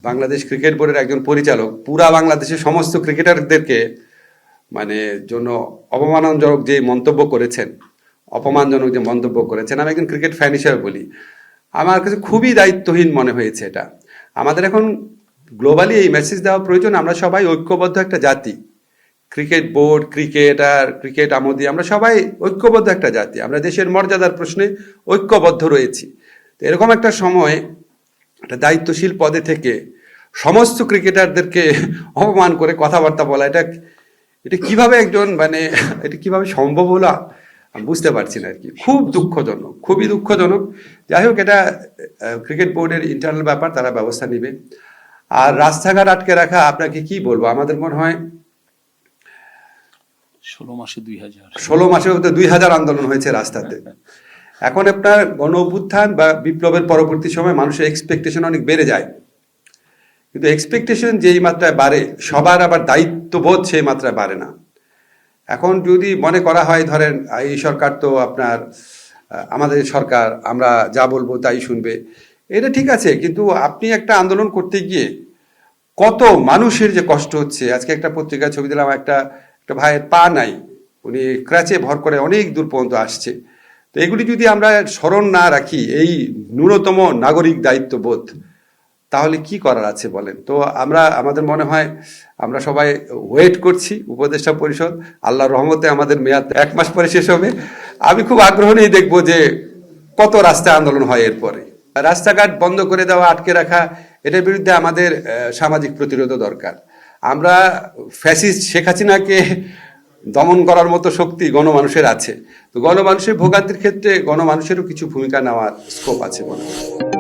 Bangladesh cricket বোর্ডের একজন পরিচালক পুরা বাংলাদেশের সমস্ত ক্রিকেটারদেরকে জন্য অপমানজনক যে মন্তব্য করেছেন, অপমানজনক যে মন্তব্য করেছেন, আমি একজন ক্রিকেট ফ্যান হিসেবে বলি, আমার কাছে খুবই দায়িত্বহীন মনে হয়েছে এটা। আমাদের এখন গ্লোবালি এই মেসেজ দেওয়া প্রয়োজন, আমরা সবাই ঐক্যবদ্ধ একটা জাতি। ক্রিকেট বোর্ড, ক্রিকেটার, ক্রিকেট আমোদি, আমরা সবাই ঐক্যবদ্ধ একটা জাতি। আমরা দেশের মর্যাদার প্রশ্নে ঐক্যবদ্ধ রয়েছি। তো এরকম একটা সময় একটা দায়িত্বশীল পদে থেকে সমস্ত ক্রিকেটারদেরকে অপমান করে কথাবার্তা বলা, এটা কিভাবে একজন এটা কিভাবে সম্ভব হলো আমি বুঝতে পারছি না আর কি। খুব দুঃখজনক, খুবই দুঃখজনক। যাই হোক, এটা ক্রিকেট বোর্ডের ইন্টারনাল ব্যাপার, তারা ব্যবস্থা নেবে। আর রাস্তাঘাট আটকে রাখা, আপনাকে কি বলবো, আমাদের মনে হয় 16 মাসে 2000 আন্দোলন হয়েছে রাস্তাতে। এখন আপনার গণ অভ্যুত্থান বা বিপ্লবের পরবর্তী সময় মানুষের এক্সপেকটেশন অনেক বেড়ে যায়, কিন্তু এক্সপেকটেশন যেই মাত্রায় বাড়ে, সবার আবার দায়িত্ববোধ সেই মাত্রায় বাড়ে না। এখন যদি মনে করা হয়, ধরেন এই সরকার তো আপনার আমাদের সরকার, আমরা যা বলবো তাই শুনবে, এটা ঠিক আছে, কিন্তু আপনি একটা আন্দোলন করতে গিয়ে কত মানুষের যে কষ্ট হচ্ছে। আজকে একটা পত্রিকায় ছবি দিলাম, একটা ভাইয়ের পা নাই, উনি ক্র্যাচে ভর করে অনেক দূর পর্যন্ত আসছে। তো এগুলি যদি আমরা স্মরণ না রাখি, এই ন্যূনতম নাগরিক দায়িত্ববোধ, তাহলে কি করার আছে বলেন? তো আমাদের মনে হয় আমরা সবাই ওয়েট করছি উপদেষ্টা পরিষদ, আল্লাহর রহমতে আমাদের মেয়াদ 1 মাস পরে শেষ হবে। আমি খুব আগ্রহ নিয়ে দেখবো যে কত রাস্তায় আন্দোলন হয় এরপরে। রাস্তাঘাট বন্ধ করে দেওয়া, আটকে রাখা, এটার বিরুদ্ধে আমাদের সামাজিক প্রতিরোধ দরকার। আমরা ফ্যাসিস্ট শেখ হাসিনাকে দমন করার মতো শক্তি গণমানুষের আছে। তো গণমানুষের ভোগান্তির ক্ষেত্রে গণমানুষেরও কিছু ভূমিকা নেওয়ার স্কোপ আছে মনে হয়।